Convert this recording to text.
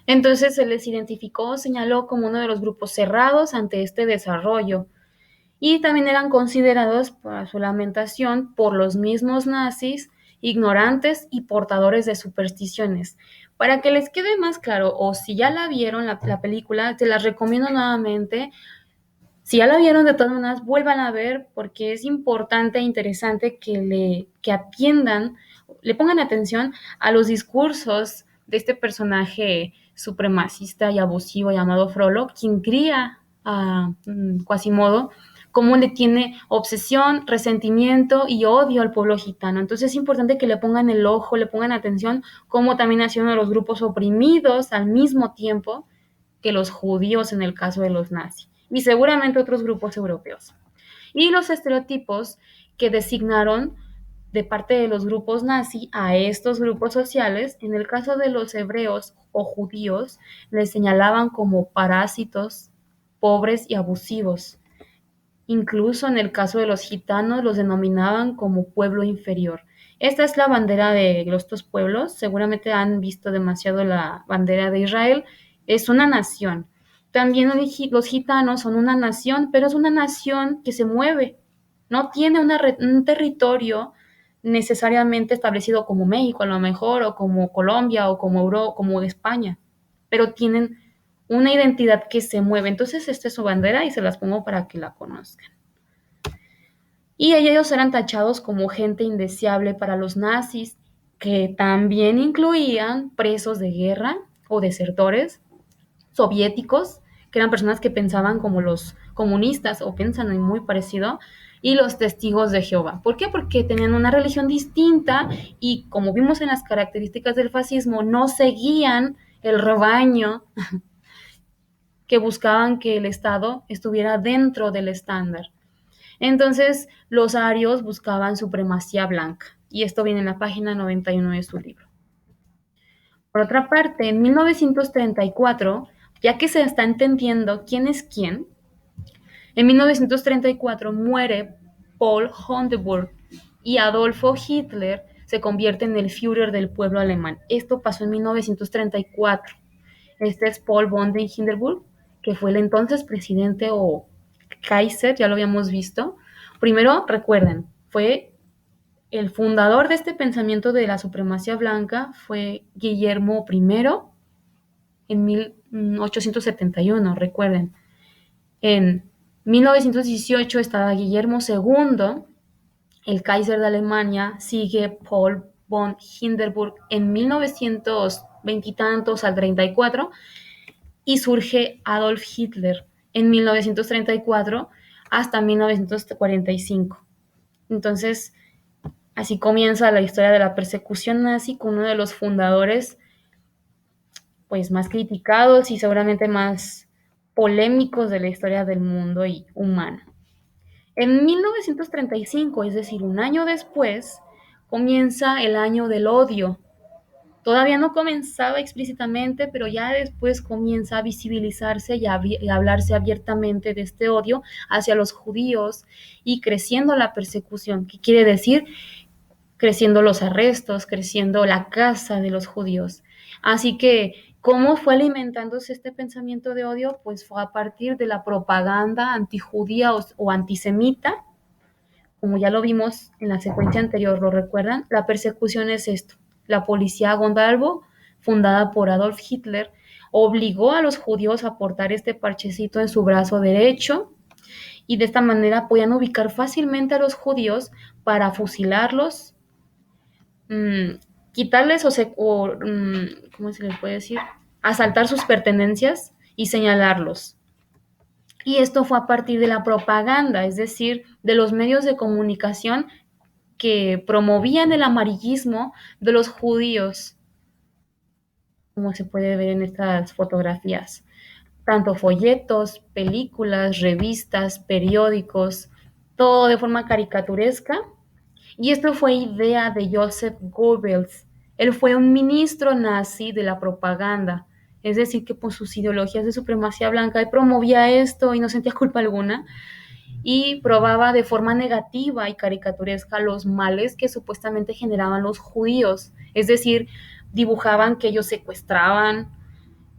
Entonces se les identificó, señaló como uno de los grupos cerrados ante este desarrollo y también eran considerados, para su lamentación, por los mismos nazis, ignorantes y portadores de supersticiones. Para que les quede más claro, o si ya la vieron la película, te las recomiendo nuevamente. Si ya la vieron, de todas maneras, vuelvan a ver porque es importante e interesante que atiendan, le pongan atención a los discursos de este personaje supremacista y abusivo llamado Frollo, quien cría a Quasimodo, cómo le tiene obsesión, resentimiento y odio al pueblo gitano. Entonces es importante que le pongan el ojo, le pongan atención, cómo también ha sido uno de los grupos oprimidos al mismo tiempo que los judíos en el caso de los nazis y seguramente otros grupos europeos. Y los estereotipos que designaron de parte de los grupos nazi a estos grupos sociales, en el caso de los hebreos o judíos, les señalaban como parásitos, pobres y abusivos. Incluso en el caso de los gitanos los denominaban como pueblo inferior. Esta es la bandera de estos pueblos. Seguramente han visto demasiado la bandera de Israel. Es una nación. También los gitanos son una nación, pero es una nación que se mueve. No tiene un territorio necesariamente establecido como México a lo mejor, o como Colombia, o como como España, pero tienen una identidad que se mueve. Entonces, esta es su bandera y se las pongo para que la conozcan. Y ellos eran tachados como gente indeseable para los nazis, que también incluían presos de guerra o desertores soviéticos, que eran personas que pensaban como los comunistas o piensan muy parecido, y los testigos de Jehová. ¿Por qué? Porque tenían una religión distinta y, como vimos en las características del fascismo, no seguían el rebaño que buscaban que el Estado estuviera dentro del estándar. Entonces, los arios buscaban supremacía blanca, y esto viene en la página 91 de su libro. Por otra parte, en 1934, ya que se está entendiendo quién es quién, en 1934 muere Paul Hindenburg y Adolfo Hitler se convierte en el Führer del pueblo alemán. Esto pasó en 1934. Este es Paul von den Hindenburg, que fue el entonces presidente o Kaiser, ya lo habíamos visto. Primero, recuerden, fue el fundador de este pensamiento de la supremacía blanca, fue Guillermo I en 1871, recuerden. En 1918 estaba Guillermo II, el Kaiser de Alemania, sigue Paul von Hindenburg en 1920 y tantos al 34 y surge Adolf Hitler en 1934 hasta 1945. Entonces, así comienza la historia de la persecución nazi con uno de los fundadores pues más criticados y seguramente más polémicos de la historia del mundo y humana. En 1935, es decir, un año después, comienza el año del odio. Todavía no comenzaba explícitamente, pero ya después comienza a visibilizarse y a hablarse abiertamente de este odio hacia los judíos y creciendo la persecución. ¿Qué quiere decir? Creciendo los arrestos, creciendo la caza de los judíos. Así que, ¿cómo fue alimentándose este pensamiento de odio? Pues fue a partir de la propaganda antijudía o antisemita, como ya lo vimos en la secuencia anterior, ¿lo recuerdan? La persecución es esto. La policía Gondalbo, fundada por Adolf Hitler, obligó a los judíos a portar este parchecito en su brazo derecho y de esta manera podían ubicar fácilmente a los judíos para fusilarlos, mmm, quitarles ¿cómo se les puede decir? Asaltar sus pertenencias y señalarlos. Y esto fue a partir de la propaganda, es decir, de los medios de comunicación que promovían el amarillismo de los judíos, como se puede ver en estas fotografías. Tanto folletos, películas, revistas, periódicos, todo de forma caricaturesca. Y esto fue idea de Joseph Goebbels. Él fue un ministro nazi de la propaganda, es decir, que por sus ideologías de supremacía blanca él promovía esto y no sentía culpa alguna y probaba de forma negativa y caricaturesca los males que supuestamente generaban los judíos, es decir, dibujaban que ellos secuestraban,